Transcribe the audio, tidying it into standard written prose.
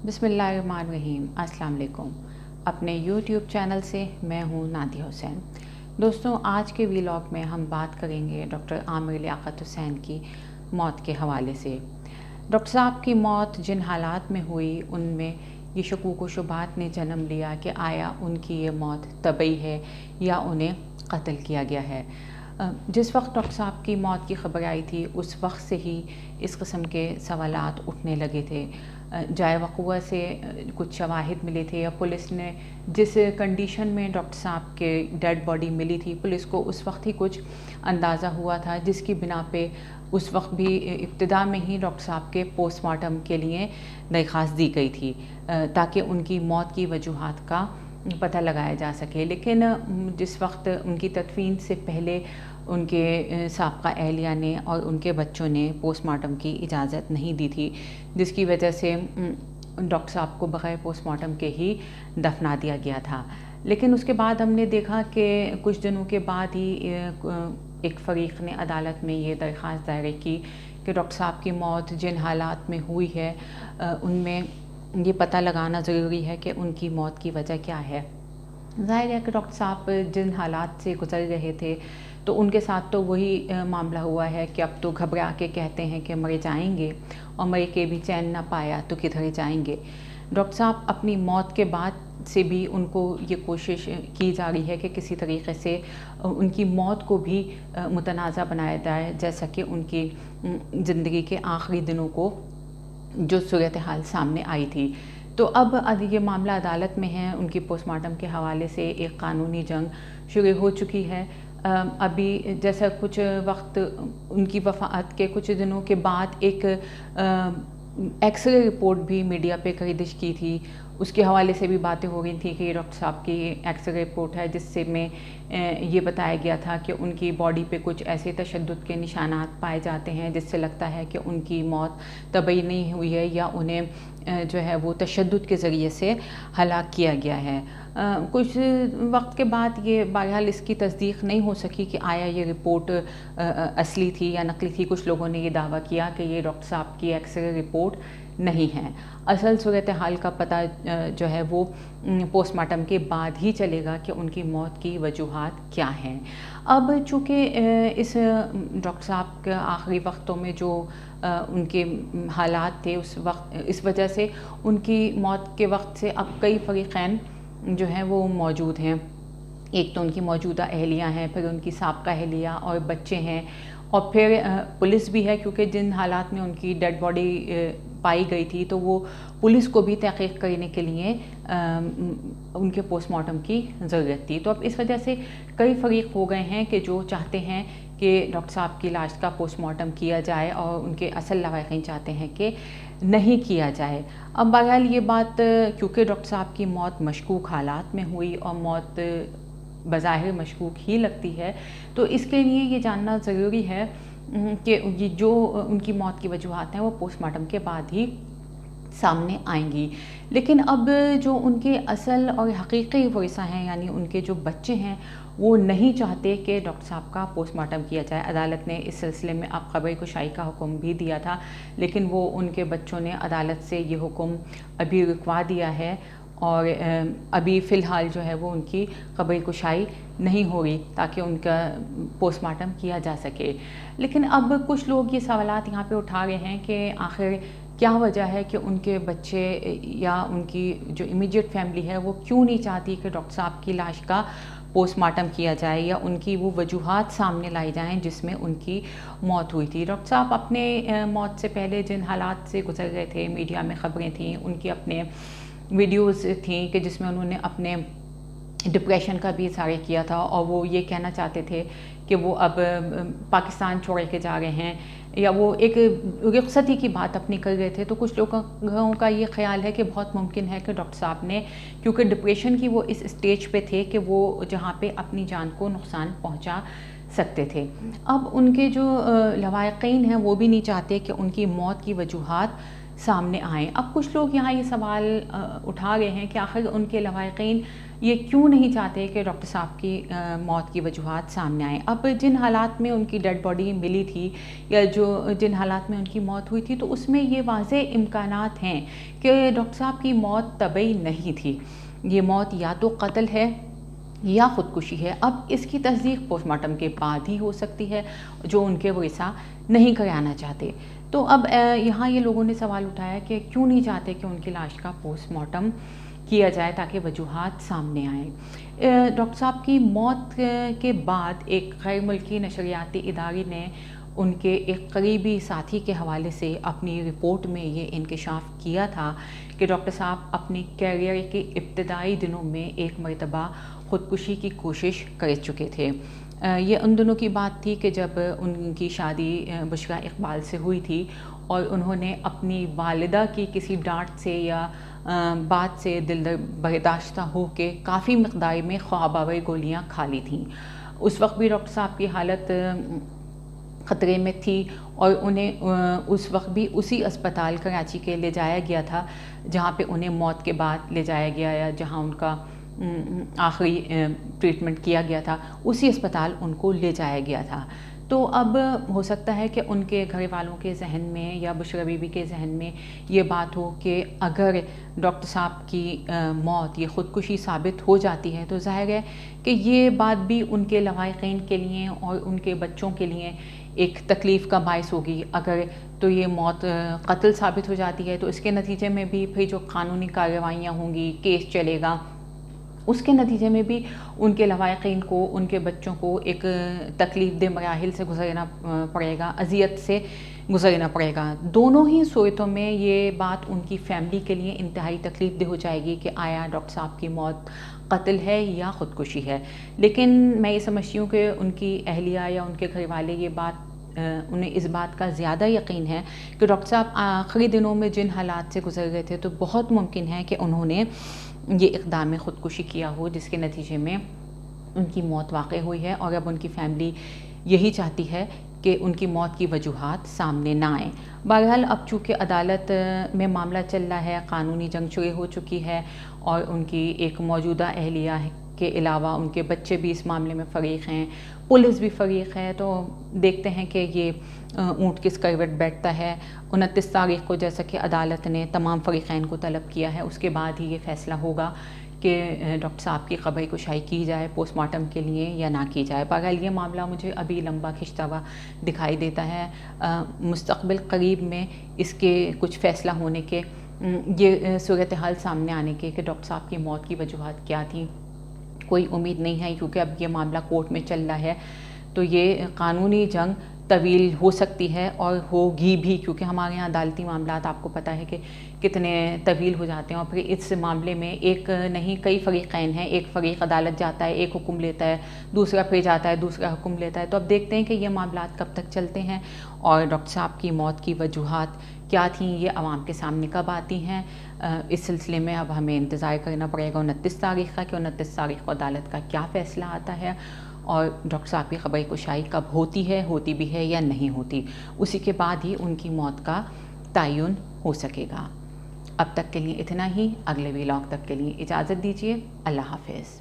بسم اللہ الرحمن الرحیم۔ السلام علیکم۔ اپنے یوٹیوب چینل سے میں ہوں نادیہ حسین۔ دوستوں، آج کے ویلاگ میں ہم بات کریں گے ڈاکٹر عامر لیاقت حسین کی موت کے حوالے سے۔ ڈاکٹر صاحب کی موت جن حالات میں ہوئی ان میں یہ شکوک و شبہات نے جنم لیا کہ آیا ان کی یہ موت طبعی ہے یا انہیں قتل کیا گیا ہے۔ جس وقت ڈاکٹر صاحب کی موت کی خبر آئی تھی اس وقت سے ہی اس قسم کے سوالات اٹھنے لگے تھے۔ جائے وقوع سے کچھ شواہد ملے تھے یا پولیس نے جس کنڈیشن میں ڈاکٹر صاحب کے ڈیڈ باڈی ملی تھی، پولیس کو اس وقت ہی کچھ اندازہ ہوا تھا، جس کی بنا پہ اس وقت بھی ابتدا میں ہی ڈاکٹر صاحب کے پوسٹ مارٹم کے لیے درخواست دی گئی تھی تاکہ ان کی موت کی وجوہات کا پتہ لگایا جا سکے۔ لیکن جس وقت ان کی تدفین سے پہلے ان کے سابقہ اہلیہ نے اور ان کے بچوں نے پوسٹ مارٹم کی اجازت نہیں دی تھی، جس کی وجہ سے ڈاکٹر صاحب کو بغیر پوسٹ مارٹم کے ہی دفنا دیا گیا تھا۔ لیکن اس کے بعد ہم نے دیکھا کہ کچھ دنوں کے بعد ہی ایک فریق نے عدالت میں یہ درخواست دائر کی کہ ڈاکٹر صاحب کی موت جن حالات میں ہوئی ہے ان میں یہ پتہ لگانا ضروری ہے کہ ان کی موت کی وجہ کیا ہے۔ ظاہر ہے کہ ڈاکٹر صاحب جن حالات سے گزر رہے تھے تو ان کے ساتھ تو وہی معاملہ ہوا ہے کہ اب تو گھبرا کے کہتے ہیں کہ مرے جائیں گے، اور مرے کے بھی چین نہ پایا تو کدھر جائیں گے۔ ڈاکٹر صاحب اپنی موت کے بعد سے بھی ان کو یہ کوشش کی جا رہی ہے کہ کسی طریقے سے ان کی موت کو بھی متنازع بنایا جائے، جیسا کہ ان کی زندگی کے آخری دنوں کو جو صورتحال سامنے آئی تھی۔ تو اب یہ معاملہ عدالت میں ہے، ان کی پوسٹ مارٹم کے حوالے سے ایک قانونی جنگ شروع ہو چکی ہے۔ ابھی جیسا کچھ وقت ان کی وفات کے کچھ دنوں کے بعد ایک ایکس رے رپورٹ بھی میڈیا پہ گردش کی تھی، اس کے حوالے سے بھی باتیں ہو رہی تھیں کہ یہ ڈاکٹر صاحب کی ایکس رے رپورٹ ہے جس سے میں یہ بتایا گیا تھا کہ ان کی باڈی پہ کچھ ایسے تشدد کے نشانات پائے جاتے ہیں جس سے لگتا ہے کہ ان کی موت طبعی نہیں ہوئی ہے یا انہیں جو ہے وہ تشدد کے ذریعے سے ہلاک کیا گیا ہے۔ کچھ وقت کے بعد یہ بہرحال اس کی تصدیق نہیں ہو سکی کہ آیا یہ رپورٹ اصلی تھی یا نقلی تھی۔ کچھ لوگوں نے یہ دعویٰ کیا کہ یہ ڈاکٹر صاحب کی ایکس رے رپورٹ نہیں ہے۔ اصل صورتحال کا پتہ جو ہے وہ پوسٹ مارٹم کے بعد ہی چلے گا کہ ان کی موت کی وجوہات کیا ہیں۔ اب چونکہ اس ڈاکٹر صاحب کے آخری وقتوں میں جو ان کے حالات تھے اس وجہ سے ان کی موت کے وقت سے اب کئی فریقین جو ہیں وہ موجود ہیں۔ ایک تو ان کی موجودہ اہلیہ ہیں، پھر ان کی سابقہ اہلیہ اور بچے ہیں، اور پھر پولیس بھی ہے، کیونکہ جن حالات میں ان کی ڈیڈ باڈی پائی گئی تھی تو وہ پولیس کو بھی تحقیق کرنے کے لیے ان کے پوسٹ مارٹم کی ضرورت تھی۔ تو اب اس وجہ سے کئی فریق ہو گئے ہیں کہ جو چاہتے ہیں کہ ڈاکٹر صاحب کی لاش کا پوسٹ مارٹم کیا جائے، اور ان کے اصل لواحقین چاہتے ہیں کہ نہیں کیا جائے۔ اب بہرحال یہ بات کیونکہ ڈاکٹر صاحب کی موت مشکوک حالات میں ہوئی اور موت بظاہر مشکوک ہی لگتی ہے، تو اس کے لیے یہ جاننا ضروری ہے کہ یہ جو ان کی موت کی وجوہات ہیں وہ پوسٹ مارٹم کے بعد ہی سامنے آئیں گی۔ لیکن اب جو ان کے اصل اور حقیقی ورثہ ہیں، یعنی ان کے جو بچے ہیں، وہ نہیں چاہتے کہ ڈاکٹر صاحب کا پوسٹ مارٹم کیا جائے۔ عدالت نے اس سلسلے میں اب خبر کشائی کا حکم بھی دیا تھا، لیکن وہ ان کے بچوں نے عدالت سے یہ حکم ابھی رکوا دیا ہے، اور ابھی فی الحال جو ہے وہ ان کی خبر کشائی نہیں ہو رہی تاکہ ان کا پوسٹ مارٹم کیا جا سکے۔ لیکن اب کچھ لوگ یہ سوالات یہاں پہ اٹھا رہے ہیں کہ آخر کیا وجہ ہے کہ ان کے بچے یا ان کی جو امیڈیٹ فیملی ہے وہ کیوں نہیں چاہتی کہ ڈاکٹر صاحب کی لاش کا پوسٹ مارٹم کیا جائے یا ان کی وہ وجوہات سامنے لائی جائیں جس میں ان کی موت ہوئی تھی۔ ڈاکٹر صاحب اپنے موت سے پہلے جن حالات سے گزر گئے تھے، میڈیا میں خبریں تھیں، ان کی اپنے ویڈیوز تھیں کہ جس میں انہوں نے اپنے ڈپریشن کا بھی اظہار کیا تھا، اور وہ یہ کہنا چاہتے تھے کہ وہ اب پاکستان چھوڑ کے جا رہے ہیں، یا وہ ایک رخصتی کی بات اپنی کر رہے تھے۔ تو کچھ لوگوں کا یہ خیال ہے کہ بہت ممکن ہے کہ ڈاکٹر صاحب نے، کیونکہ ڈپریشن کی وہ اس اسٹیج پہ تھے کہ وہ جہاں پہ اپنی جان کو نقصان پہنچا سکتے تھے۔ اب ان کے جو لواحقین ہیں وہ بھی نہیں چاہتے کہ ان کی موت کی وجوہات سامنے آئیں۔ اب کچھ لوگ یہاں یہ سوال اٹھا رہے ہیں کہ آخر ان کے لواحقین یہ کیوں نہیں چاہتے کہ ڈاکٹر صاحب کی موت کی وجوہات سامنے آئیں۔ اب جن حالات میں ان کی ڈیڈ باڈی ملی تھی یا جن حالات میں ان کی موت ہوئی تھی، تو اس میں یہ واضح امکانات ہیں کہ ڈاکٹر صاحب کی موت طبعی نہیں تھی، یہ موت یا تو قتل ہے یا خودکشی ہے۔ اب اس کی تصدیق پوسٹ مارٹم کے بعد ہی ہو سکتی ہے، جو ان کے ورثاء نہیں کرانا چاہتے۔ تو اب یہاں یہ لوگوں نے سوال اٹھایا کہ کیوں نہیں چاہتے کہ ان کی لاش کا پوسٹ مارٹم کیا جائے تاکہ وجوہات سامنے آئیں۔ ڈاکٹر صاحب کی موت کے بعد ایک غیر ملکی نشریاتی ادارے نے ان کے ایک قریبی ساتھی کے حوالے سے اپنی رپورٹ میں یہ انکشاف کیا تھا کہ ڈاکٹر صاحب اپنی کیریئر کے ابتدائی دنوں میں ایک مرتبہ خودکشی کی کوشش کر چکے تھے۔ یہ ان دنوں کی بات تھی کہ جب ان کی شادی بشریٰ اقبال سے ہوئی تھی اور انہوں نے اپنی والدہ کی کسی ڈانٹ سے یا بات سے دل برداشتہ ہو کے کافی مقدار میں خواب آور گولیاں کھا لی تھیں۔ اس وقت بھی ڈاکٹر صاحب کی حالت خطرے میں تھی اور انہیں اس وقت بھی اسی اسپتال کراچی کے لے جایا گیا تھا جہاں پہ انہیں موت کے بعد لے جایا گیا یا جہاں ان کا آخری ٹریٹمنٹ کیا گیا تھا، اسی اسپتال ان کو لے جایا گیا تھا۔ تو اب ہو سکتا ہے کہ ان کے گھر والوں کے ذہن میں یا بشریٰ بی بی کے ذہن میں یہ بات ہو کہ اگر ڈاکٹر صاحب کی موت یہ خودکشی ثابت ہو جاتی ہے تو ظاہر ہے کہ یہ بات بھی ان کے لواحقین کے لیے اور ان کے بچوں کے لیے ایک تکلیف کا باعث ہوگی۔ اگر تو یہ موت قتل ثابت ہو جاتی ہے تو اس کے نتیجے میں بھی پھر جو قانونی کارروائیاں ہوں گی، کیس چلے گا، اس کے نتیجے میں بھی ان کے لواحقین کو، ان کے بچوں کو ایک تکلیف دہ مراحل سے گزرنا پڑے گا، اذیت سے گزرنا پڑے گا۔ دونوں ہی صورتوں میں یہ بات ان کی فیملی کے لیے انتہائی تکلیف دہ ہو جائے گی کہ آیا ڈاکٹر صاحب کی موت قتل ہے یا خودکشی ہے۔ لیکن میں یہ سمجھتی ہوں کہ ان کی اہلیہ یا ان کے گھر والے یہ بات انہیں اس بات کا زیادہ یقین ہے کہ ڈاکٹر صاحب آخری دنوں میں جن حالات سے گزر گئے تھے تو بہت ممکن ہے کہ انہوں نے یہ اقدام خودکشی کیا ہو جس کے نتیجے میں ان کی موت واقع ہوئی ہے، اور اب ان کی فیملی یہی چاہتی ہے کہ ان کی موت کی وجوہات سامنے نہ آئیں۔ بہرحال اب چونکہ عدالت میں معاملہ چل رہا ہے، قانونی جنگ شروع ہو چکی ہے اور ان کی ایک موجودہ اہلیہ کے علاوہ ان کے بچے بھی اس معاملے میں فریق ہیں، پولیس بھی فریق ہے، تو دیکھتے ہیں کہ یہ اونٹ کس کروٹ بیٹھتا ہے۔ 29 تاریخ کو جیسا کہ عدالت نے تمام فریقین کو طلب کیا ہے، اس کے بعد ہی یہ فیصلہ ہوگا کہ ڈاکٹر صاحب کی قبر کشائی کی جائے پوسٹ مارٹم کے لیے یا نہ کی جائے۔ بہرحال یہ معاملہ مجھے ابھی لمبا کھنچتا ہوا دکھائی دیتا ہے۔ مستقبل قریب میں اس کے کچھ فیصلہ ہونے کے، یہ صورتحال سامنے آنے کے کہ ڈاکٹر صاحب کی موت کی وجوہات کیا تھیں، کوئی امید نہیں ہے، کیونکہ اب یہ معاملہ کورٹ میں چل رہا ہے تو یہ قانونی جنگ طویل ہو سکتی ہے اور ہوگی بھی، کیونکہ ہمارے یہاں عدالتی معاملات آپ کو پتہ ہے کہ کتنے طویل ہو جاتے ہیں، اور پھر اس معاملے میں ایک نہیں کئی فریقین ہیں، ایک فریق عدالت جاتا ہے، ایک حکم لیتا ہے، دوسرا پھر جاتا ہے، دوسرا حکم لیتا ہے۔ تو اب دیکھتے ہیں کہ یہ معاملات کب تک چلتے ہیں اور ڈاکٹر صاحب کی موت کی وجوہات کیا تھیں، یہ عوام کے سامنے کب آتی ہیں۔ اس سلسلے میں اب ہمیں انتظار کرنا پڑے گا 29 تاریخ کا کہ 29 تاریخ کو عدالت کا کیا فیصلہ آتا ہے اور ڈاکٹر صاحب کی قبر کشائی کب ہوتی ہے، ہوتی بھی ہے یا نہیں ہوتی، اسی کے بعد ہی ان کی موت کا تعین ہو سکے گا۔ اب تک کے لیے اتنا ہی، اگلے ویلاگ تک کے لیے اجازت دیجیے، اللہ حافظ۔